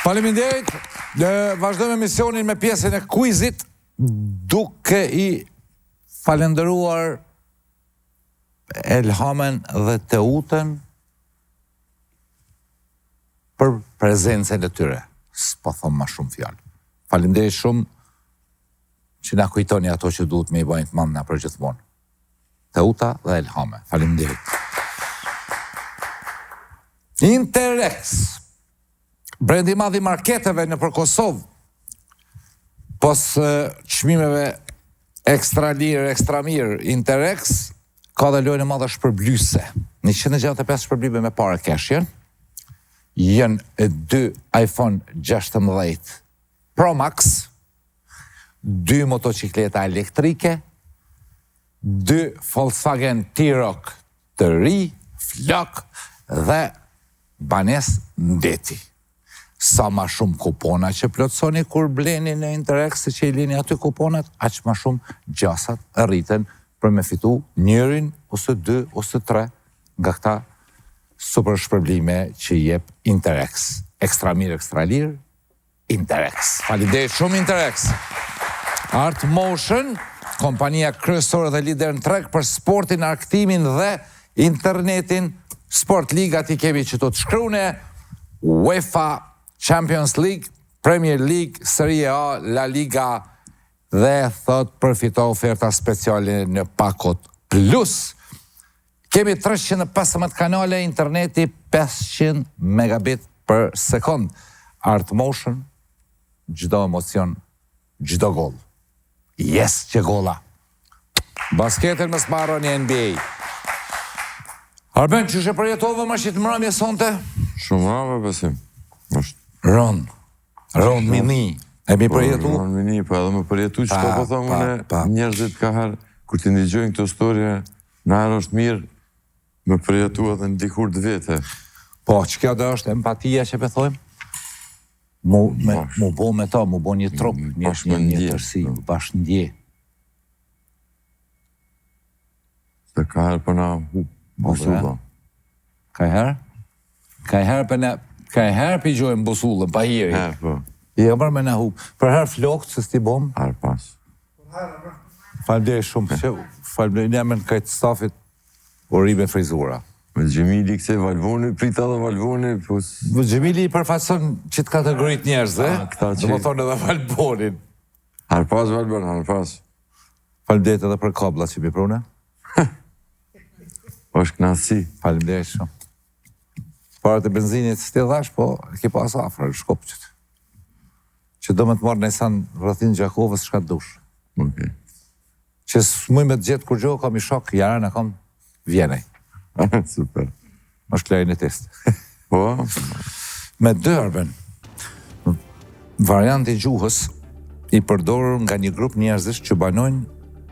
Faleminderit. Vazhdojmë misionin me pjesën e kuizit, duke i falenderuar Elhamen dhe Teutën për prezencën e tyre. S'po them më shumë fjalë. Faleminderit shumë që na kujtoni ato që duhet me i bëjnë të mamna për gjithmonë. Teuta dhe Elhame. Faleminderit. Interrex, brendi madh i marketeve në për Kosovë, pos çmimeve ekstra lirë, ekstra mirë, Interrex ka dhe lojën e madhe shpërblyese. 165 shpërblime me para cash janë 2 iPhone 16 Pro Max, 2 motocikleta elektrike, 2 Volkswagen T-Roc të ri, flok dhe banes ndeti. Sa ma shumë kupona që plotësoni kur bleni në Interrex, se që i lini aty kuponat, aq ma shumë gjasat rriten për me fitu njërin, ose 2, ose 3 nga këta super shpërblime që jep Interrex. Ekstra mirë, ekstra lirë, Interrex. Faleminderit shumë Interrex. Art Motion, kompania kryesore dhe lider në treg për sportin, arktimin dhe internetin. Sport Ligat i kemi që të shkrune, UEFA Champions League, Premier League, Serie A, La Liga dhe thot përfito oferta speciale në pakot plus. Kemi 315 kanale, interneti 500 megabit për sekund. Art Motion, gjdo emocion, gjdo gol. Yes, që gola. Basketin më smarro një NBA. Arben, që shë përjetove më shqitë mërëmje sonte? Shumë rave, besim. Ron Mini. E mi përjetu? Ron Mini, pa edhe më përjetu që po thomë une njerëzit ka herë, kur të ndigjojnë këtë storje, në herë është mirë, më përjetu edhe në dikur të vete. Po, që kjo dhe është empatia që pëthojmë? Mu bo me ta, mu bo një trup, një tërsi, bashkëndje. Se ka herë për na busullë. Ka herë? Ka herë për i gjojnë busullën, pa hiri. Herë, po. I e mërë me na hupë. Për herë flokët, se s'ti bom? Herë pas. Falëndej shumë, falëndej një me në kajtë stafit, orime frizura. Me Gjemili këse Valvoni, prita dhe Valvoni, pos... Gjemili i përfaqëson qitë kategorit njerëzë, dhe më thonë edhe Valbonin. Herë pas, Valbon, herë pas. Falëndejt edhe për kabla që mi prune. është knasi. Falëndejt shumë. Parët e benzinit s'ti dhash, po ki pas afrë, shkop qëtë. Që do me të marrë nëjsan rëthin Gjakovës, shka të dush. Okej. Që s'muj me të gjithë kur gjohë, kam i shok, jara në kam vjenej. Super. është klarinetist. Po? Me dërben, varianti gjuhës i përdorur nga një grup njerëzish që banojnë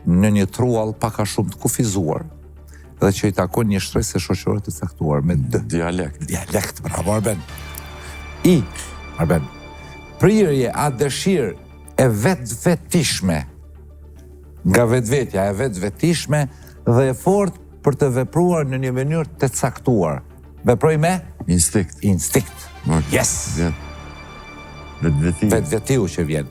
në një truall paka shumë të kufizuar dhe që i takon një shtresë shoqërore të caktuar me Dialekt. Dialekt, bravo Arben. Arben, prirje a dëshirë e vetvetishme, nga vetvetja e vetvetishme dhe efort për të vepruar në një mënyrë të caktuar. Veproj me? Instinkt. Instinkt. Yes! Vetvetiu. Vetvetiu që vjen.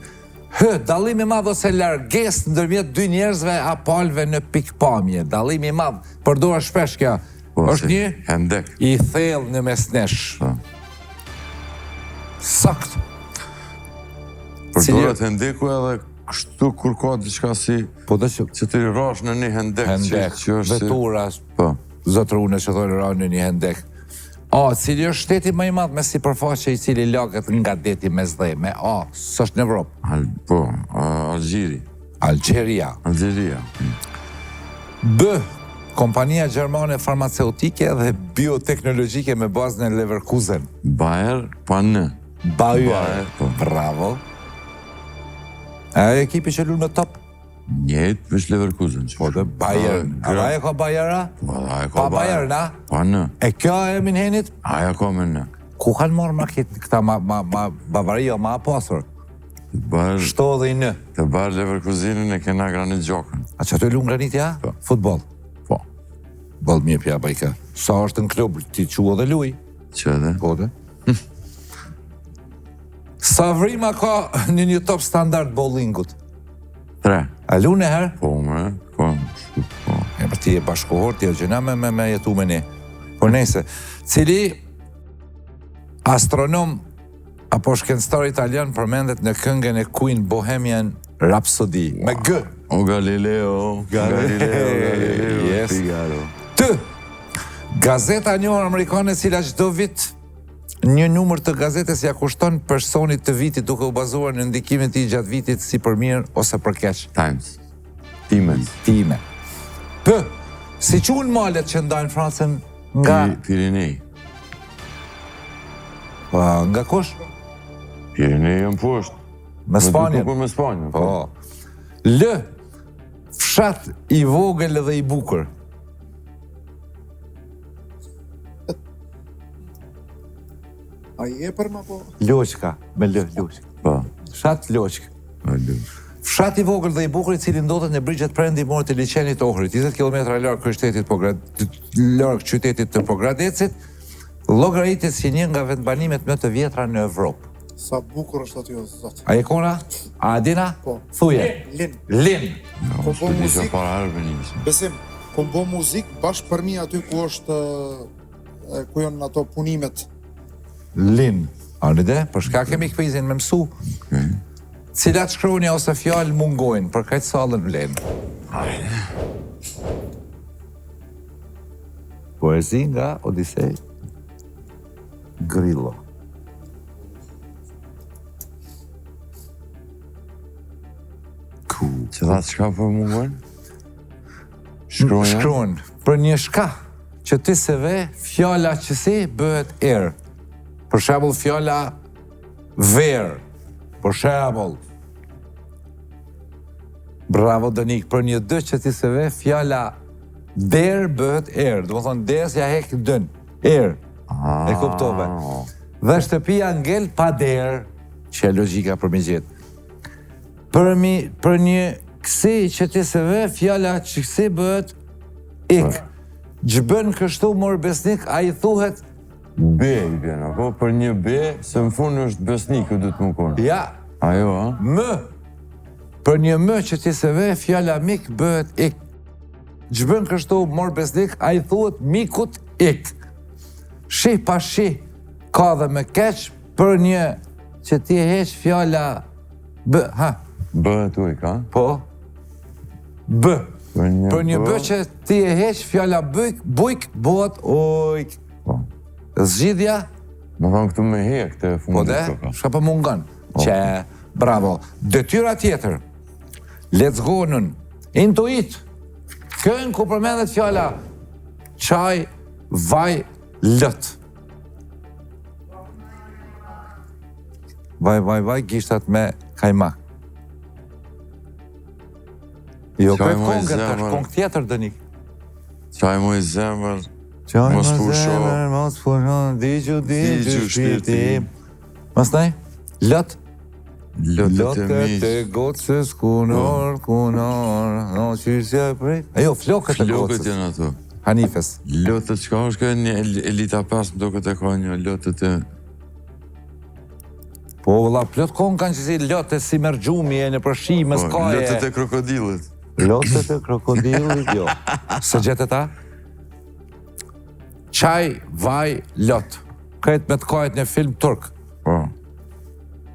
Dallimi madh ose largesë ndërmjet dy njerëzve a palëve në pikpamje. Dallimi madh, përdora shpesh kjo. Është një hendek i thellë në mesnesh. Sakt. Përdoret hendeku edhe kështu kur ka diçka si që të rash në një hendek. Vetura, zotërune që thonë rash në një hendek. Cili është shteti më i madh me sipërfaqe i cili lagët nga deti mes dhe me s'është në Evropë. Po, Algjiri. Algjeria. B. Kompania gjermane farmaceutike dhe bioteknologjike me bazën e Leverkusen. Bayer, pa në. Bayer, bravo. A ekipi që lunë në top? Njëjtë veç Leverkusen. Po dhe Bayer. A e ka Bayera? Pa Bayer, na? Pa në. E kjo e minhenit? Aja ka me në. Ku kanë morë ma këta Bavaria, ma apasur? Shto dhe i në. Të barë Leverkusenin e kena granit gjokën. A që të lunë granit ja? Futbol? Po. Bol mje pja bajka. Sa është në klub, ti qua dhe luj? Që dhe? Po dhe. Sa vrima ka në një top standard bowlingut? 3. A lune herë? Po, po. E për ti e bashkohor, ti e gjëna me jetu me ne. Por nese, cili astronom apo shkencëtar italian përmendet në këngën e Queen Bohemian Rhapsody? Me G. O Galileo, Yes. Figaro. T. Gazeta njohur amerikane cila çdo vit një numër të gazetes ja kushton personit të vitit duke u bazuar në ndikimin e tij gjatë vitit si për mirë ose për keq. Times. Time. P. Si quhen malet që ndajnë Francën nga Pirinej. nga kush? Pirinej janë poshtë. Me Spanjën. Me Spanjën. Po. L. Fshat i vogël dhe i bukur. A i e për ma po? Loqka, me L, Loqka. Po. Fshat Loqka. Fshat i vogël dhe i bukur i cili ndodhet në brigjet perëndimore të liçenit Ohrit, 20 kilometra larg kryeqytetit larg qytetit të Pogradecit, llogaritet si një nga vendbanimet më të vjetra në Evropë. Sa bukur është aty o zot. A e kona? A Adina? Po. Thuje. Lin. Po bo muzik. para arbenimit. Besim, kom bo muzik bashkë për mi aty ku është ku janë ato punimet. Lin. A në ide? Për shka kemi këpizin me mësu. Cilat shkronja ose fjallë mungojnë për kajtë sallën vlenë. Poezi nga Odisej Grillo. Që dha çka për mungojnë? Shkronja? Shkronjë. Për një shka që ti se ve, fjalla që si bëhet erë. Për shembull fjalla verë. Për shembull. Bravo Donik, për një dë që ti se ve, fjalla derë bëhet erë. Do më thonë, derës ja hek dën. Erë. E kuptove. Dhe shtëpia ngel pa derë, që e logjika për me gjithë. Për një kësi që ti se ve, fjalla që kësi bëhet ik. Gjbën kështu mor besnik, a i thuhet B i bjena, po për një B, se në fund është besnik u du të më konë. ja, Ajo, a? më. Për një më që ti se ve, fjalla mik bëhet ik. Gjbën kështu mor besnik, a i thuhet mikut ik. Shih pa shih, ka dhe me keq, për një që ti heq fjalla Bëhet ujk, a? po, b. Për një bë bë që ti e heq fjalla bujk, bëhet ujk. Po. Zgjidhja, Më thonë këtu me hek të po fundit dhe, të ka. shka për mungon. Që, bravo. Detyra tjetër, let's go nën, intuit, kënë ku përmendet fjalla, qaj, vaj, lët. Vaj, gishtat me kajmak. Jo, Qaj këtë moj kongët, tash zemër. kongë tjetër dënik. Qaj moj zemër, Qaj Mos më fusho. zemër, mos fusho, digju Digju shpirtim. Mas nej, lët. lotët e Lotët e miq. gocës, kunor, no qysja prej. Ajo, flokët e Flokët gocës. janë ato. Hanifes. Lotët, çka është kjo një elita 5, më do këtë e ka një lotët e... Po, vëlla, plot konë kanë që si lotë si mërgjumi e në përshi, më skaje. Lotët e krokodillit. Lotët e krokodilit, jo. Se gjetë ta? Qaj, vaj, lot. Këtë me të kajet në film turk. Po.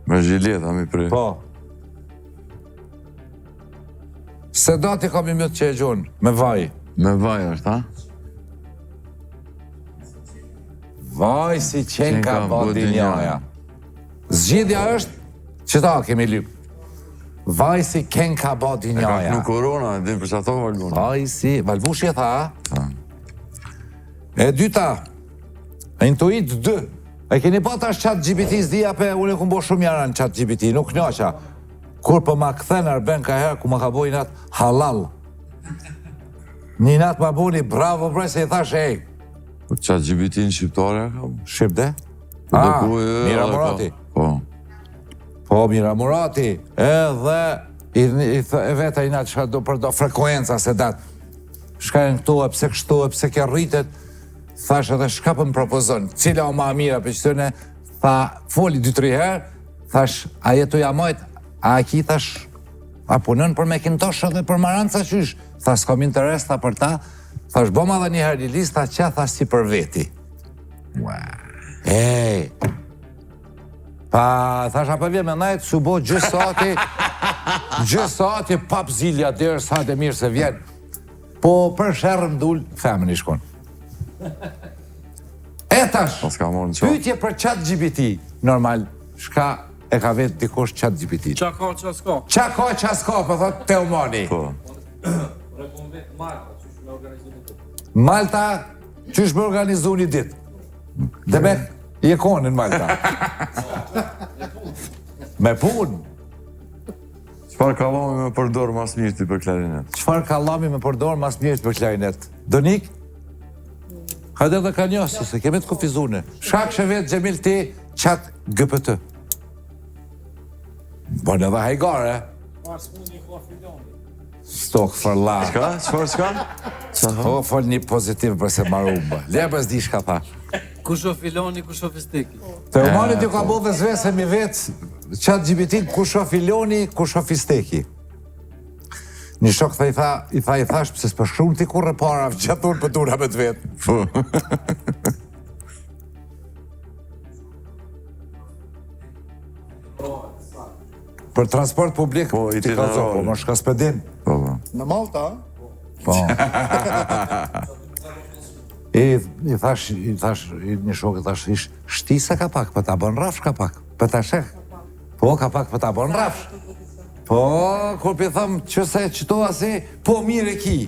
Me zhileta mi prej. Po. Se dati kam i mjëtë që e gjonë, me vaj. Me vaj është, ha? Vaj si qenë ka Qenka bodinjaja. Zgjidhja është, që ta kemi lypë. Vaj si qenë ka E ka bodinjaja. kënu korona, e din për që ato valbuna. Vaj si, valbushi e tha, E dyta, intuit 2. E keni pa tash chat GPT s'dija pe, unë e ku mbo shumë jara në chat GPT, nuk njoqa. Kur për ma këthen Arben ka herë, ku ma ka boj natë halal. Një natë ma boni, bravo bre, se i thash ej. Po qatë GPT në shqiptare ka? Shqip de? Mira Murati. Po. Po, Mira Murati. Edhe, e veta i natë shka do për do frekuenca se datë. Shka e në këtu, e pse kështu, e pse kja rritet. Thash edhe shka për më propozon, cila o ma mira për qëtëne, tha, foli 2-3 herë, Thash, a jetu jamajt, a ki thash, a punën për Macintosh edhe për Maranca qysh? Thash, s'kom interes ta për ta. Thash, boma dhe një herë lista që thash si për veti. Ej, pa, thash, apo vje me najtë, su bo gjysë sati, pap zilja dërë, sa dhe mirë se vjen. Po, për shërë mdull, femën i shkon. E tash, pyetje për ChatGPT, normal, shka e ka vetë dikush ChatGPT. Qa ka, qa s'ka? Qa ka, qa s'ka, për thot Teomani. Malta, qysh me organizu një dit? Dhe me, i e konin Malta. Me pun. Qfar kallami me përdor mas mirë ti për klarinet? Qfar kallami me përdor mas mirë për klarinet? Donik? Hajde dhe ka njësë, se kemi të kufizune. Shak shë vetë Gjemil ti, qatë GPT. Bërë edhe hajgare. Stok for la. Qka? Qka? O, fol një pozitiv për se marumba. Lebës di shka tha. Kusho filoni, kusho fisteki. Teomani t'ju ka bo dhe zvese mi vetë, qatë GPT, kusho filoni, kusho fisteki. Një shok i thash, pëse s'për shumë ti kurre para, që thunë për tura me të vetë. Për transport publik, ti ka zo, po më shka spedin. Në Malta, Po. I thash, një shok i thash, shtisa ka pak, për ta bën rafsh ka pak, për ta shek. Po, ka pak për ta bën rafsh. Po, kur për thëmë, qëse qëto asi, po mire ki.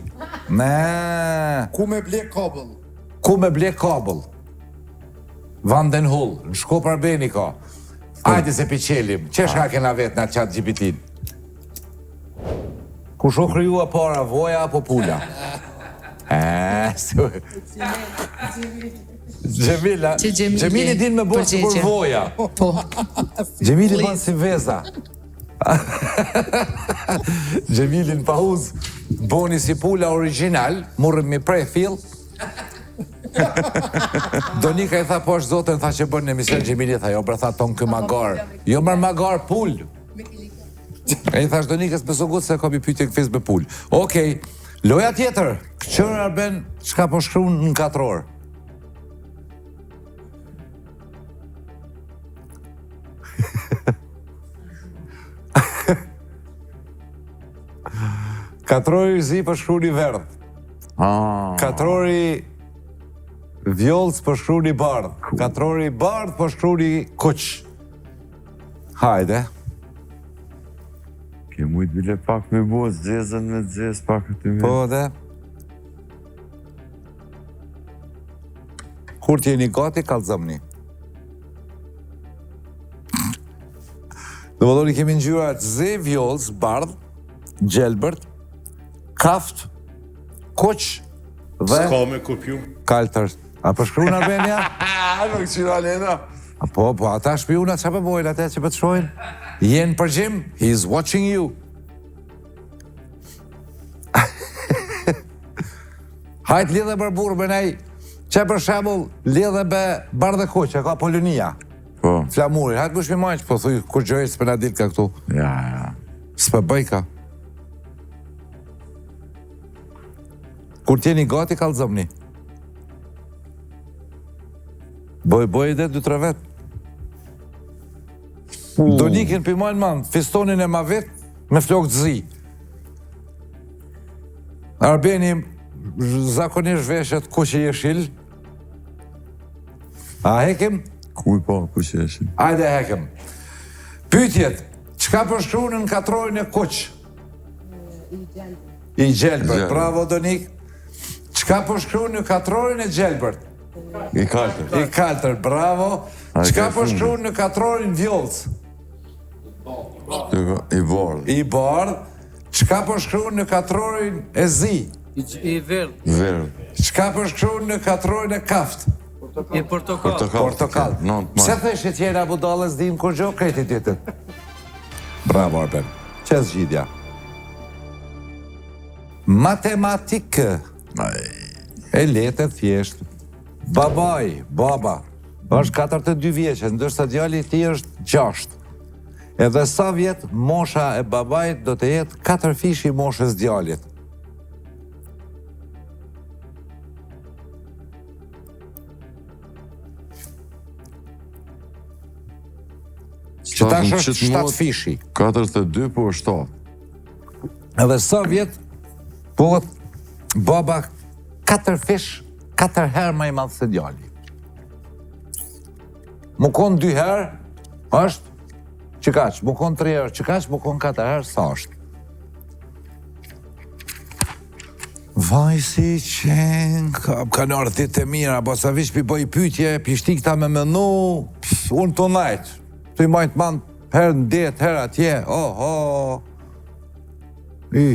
Ne. ku me ble kabëll? Ku me ble kabëll? Vandenhull, në Shko Parbeni ka. Ajde se piqelim, qesh ka kena vetë në qatë gjibitin? Ku sho kryua para, voja apo pula? Gjemili din me bërë si kur voja. Gjemili bërë si veza. Gjemilin pauz boni si pula original, murëm mi prej fill. Donika i tha, po është zotën, tha që bërë në emision, Gjemili tha, jo, bërë tha tonë kë magar. Jo mërë magar pull. E i thash Donikës më sogut se ka bi pyetje këfiz me pull. Okej, loja tjetër, këqër Arben, qka po shkru në 4 orë? Katrori zi për shkru një verdh. Katrori vjollës për shkru një bardh. Katrori bardh për shkru një kuq. Hajde. Ke mujtë bile pak me bo, zezën me zezë pak të me. Po dhe. Kur t'jeni gati, kallëzëmni. Dhe vëllori kemi në gjyra zi, vjollës, bardh, gjelbërt, kaft, kuq dhe... S'ka me kopju. Kaltër. A përshkru në Arbenja? Nuk qira lena. Po, ata shpionat që përbojnë, ata që pëtëshojnë? Jenë përgjim, he's watching you. Hajt lidhe për burë me nej, që për shemull lidhe be bardhe kuq, e ka Polonia. Po. Flamuri, hajt më shmimajnë, po thuj, kur gjojë s'pë na dilë ka këtu. Ja. S'pë bëj ka. Kur t'jeni gati, kallëzëmni. Boj dhe 2-3 vetë. Donikin për majnë manë, fistonin e ma vetë, me flokë të zi. Arbeni zakonisht veshet ku që jeshil. A hekim? Kuj po, ku që jeshin. Ajde hekim. Pytjet, qka përshkru në 4 orën e kuq? I gjelbërt, bravo Donik. Qka përshkru në 4 orën e gjelbërt? I kaltër. I kaltër, bravo. Qka përshkru në 4 orën vjollës? I bardh. I bardh. Qka përshkru në 4 orën e zi? I verdh. Verdh. Qka përshkru në 4 orën e kaft? I portokall. Portokall. Pse thëshë tjera budallës dim kur gjo kreti ditën? Bravo, Arben. Që zgjidja? Matematikë. E letë e thjeshtë. Babaj, baba, është 42 vjeqe, ndërsa djali ti është 6. Edhe sa vjet mosha e babait do të jetë 4 fishi moshës djalit. Që tash është 7 fishi. 42 po 7. Edhe sa vjet bëhet baba 4 fish, 4 herë më i madh se djali. Më kon 2 herë, është që kaq, më kon 3 herë, që kaq, më kon 4 herë, sa është. Vaj si qenë, kanë orë ditë e mira, po sa vish pi bëj pyetje, pi shti këta me menu, unë të najtë, të i majtë manë herë në detë, herë atje, oho, hy.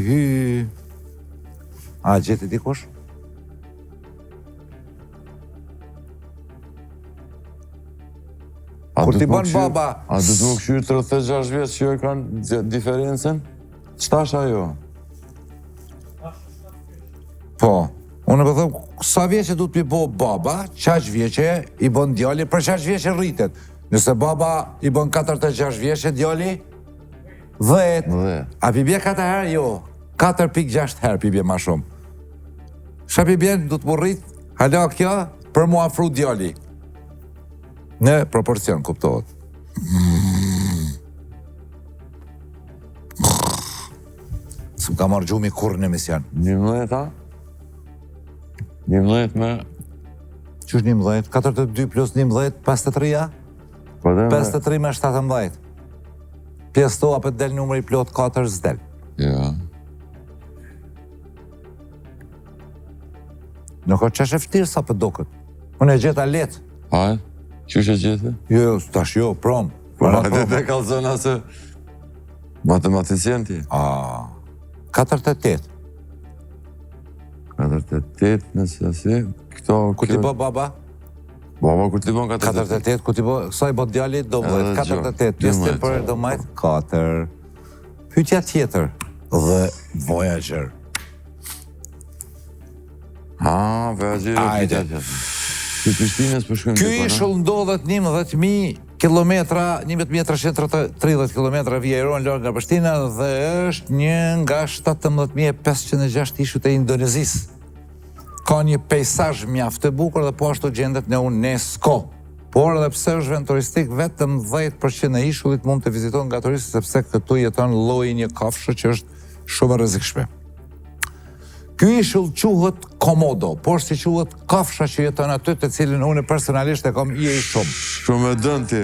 A gjeti dikush? Kur ti bën baba... A du të më këshyrë 36 vjetë që jo e kanë diferencen? Qëta është ajo? Po, unë po them, sa vjeqe du të pi bo baba, qaq vjeqe i bën djali, për qaq vjeqe rritet. Nëse baba i bën 46 vjeqe djali, 10. A pi bje 4 herë? Jo, 4.6 herë pi bje ma shumë. Qa pi bjen, du të më rrit, hala kjo, për mu afru djali. Në proporcion, kuptohet. Së më ka marrë gjumi kur në emision. 11, a? 11 me... Qysh 11? 42 plus 11, 53, a? 53 me 17. Pjesë to, apet del numëri plot 4 s'del. Ja. Nuk o qesh e ftirë sa për dokët. Unë e gjeta letë. Hajë, qysh e gjithë? Jo, tash jo, prom. Po, hajde të kalzona se... Matematicien ti? 48. 48, nëse asi... Këto... Ku ti bë baba? Baba, kur ti bën 48? 48, ku ti bë... Sa i bë djali, do mëdhet. 48, pjesë të për do majtë 4. Pyetja tjetër. The Voyager. Voyager e pyetja tjetër. Ky Prishtinës për shkojnë Ky ishull ndodhet 11.000 kilometra, 11.330 kilometra vijajron larg nga Prishtina dhe është një nga 17.506 ishut e Indonezisë. Ka një pejsazh mjaft të bukur dhe po ashtu gjendet në UNESCO. Por edhe pse është vend turistik, vetëm 10% e ishullit mund të vizitohen nga turistët sepse këtu jeton lloji një kafshë që është shumë e rrezikshme. Ky ishull quhet Komodo, por si quhet kafsha që jeton aty, të cilën unë personalisht e kam i shumë. Shumë e dën ti.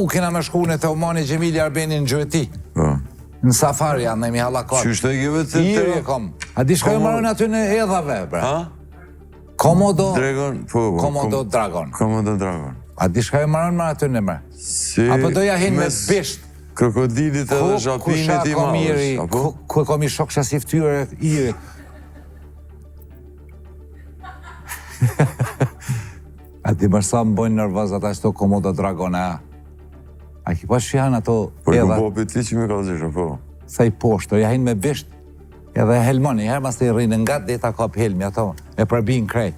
Kena me shku në Teumani Gjemili Arbeni në Gjueti. Po. Në safari janë në mi halakot. Qysh të e gjeve të I e kom. A di shkoj marrën aty në edhave, bre. Komodo... Dragon, po. Komodo Dragon. Komodo Dragon. A di shkoj marrën marrë aty në me. Si... Apo doja hin me bisht. Krokodilit edhe zhapinit i madhës, apo? Ku e kom i shok qasi ftyre iri. A di mërsa më bojnë nërvaz ata qëto Komodo Dragon, a ki pa shjanë ato Po i edha. ku po për ti që mi ka zishë, po? Sa i poshtë, ja hin me bisht. Edhe helmoni, herë mas të i rinë nga dhe ta kap helmi ato, e përbin krej.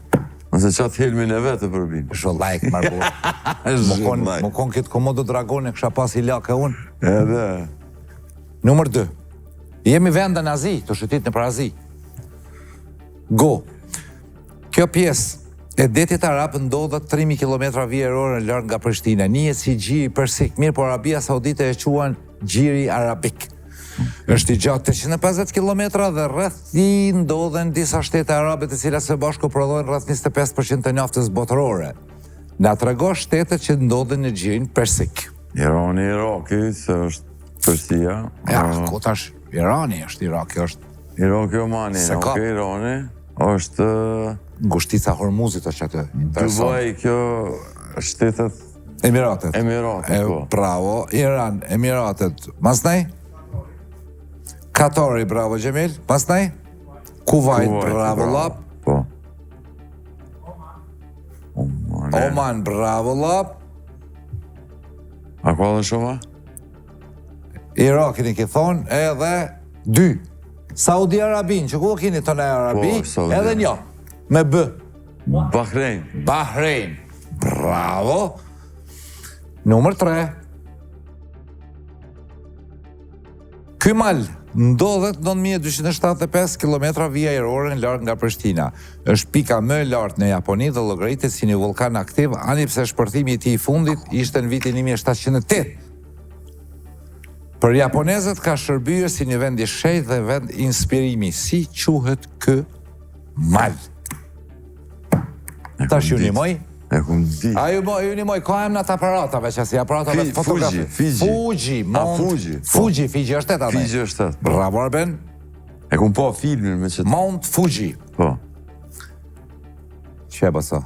Nëse qatë helmin e vetë e përbin. Zhollajk, marbu. Më kon këtë Komodo Dragon e kësha pas i lake unë. Edhe. Numër 2. Jemi venda në Azi, të shëtit në për Azi. Go. Kjo pjesë e detit Arab ndodhet 3.000 km vjerore larg nga Prishtina. Njihet si gjiri persik, mirë, por Arabia Saudite e quan gjiri arabik. Është i gjatë 850 km dhe rreth i ndodhen disa shtete arabe të cilat së bashku prodhojnë rreth 25% të naftës botërore. Na tregon shtetet që ndodhen në gjirin persik. Irani, Iraki, se është Persia. Ja, ku tash Irani është, Iraki është. Iraki, Omani, Irani, është... Ngushtica Hormuzit është atë. Dubai, kjo shtetet... Emiratet. Po. Bravo, Iran, Emiratet. Masnej? Katari, bravo Gjemil. Masnej? Kuwait, bravo Lap. Po. Oman, bravo Lap. A ka dhe shumë? Irakin i ki thonë, edhe 2. Saudi Arabin, që ku kini të në Arabi, edhe një, me B. Bahrein. Bahrein. Bravo. Numër 3. Ky mal ndodhet 9275 km vijajrore larg nga Prishtina. Është pika më e lartë në Japoni dhe llogaritet si një vulkan aktiv, ani pse shpërthimi i tij i fundit ishte në vitin 1708. Për japonezët ka shërbyer si një vend i shenjtë dhe vend inspirimi. Si quhet ky mal? Tash ju nimoj? E kum di. A ju nimoj, ka emnat aparatave që si aparatave fotografi. Fuji. Fuji është atë. Fiji është atë. Bravo Arben. E kum po filmin me që... Mount Fuji. Po. Që e bëso?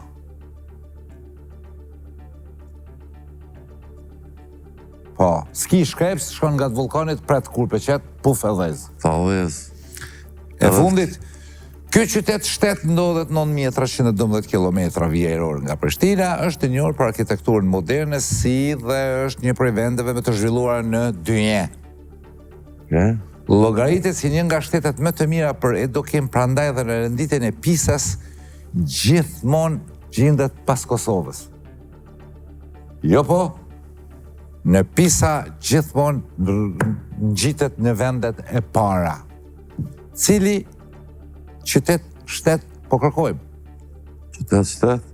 Po, ski shkreps, shkon nga të vulkanit, pret kur për qetë, puf e dhez. Ta dhez. E fundit, ky qytet shtet ndodhet 9312 km vijajror nga Prishtina, është njohur për arkitekturën moderne, si dhe është një prej vendeve me të zhvilluara në dynje. Llogaritet si një nga shtetet më të mira për edukim, prandaj dhe në renditjen e Pisas gjithmonë gjendet pas Kosovës. Jo po, në Pisa gjithmonë ngjitet në vendet e para. Cili qytet, shtet, po kërkojmë? Qytet?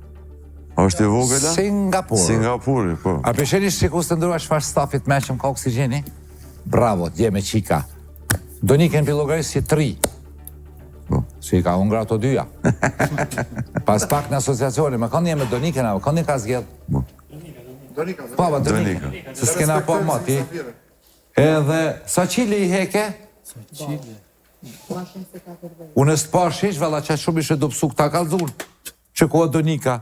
A është i vogël? Singapuri, po. A pesheni shikus të ndrua çfarë stafit meqëm ka oksigeni? Bravo, dje me qika. Doniken për llogaris si 3. Si ka unë grato 2-ja. Pas pak në asociacioni, me kanë një me Doniken, a kanë një ka zgjedh? Donika. Pa, Donika. Se s'kena po më ti. Edhe, sa qili i heke? Sa qili? Unë s'pa shish, valla që shumë ishe do pësu këta kalzun. Që koha Donika.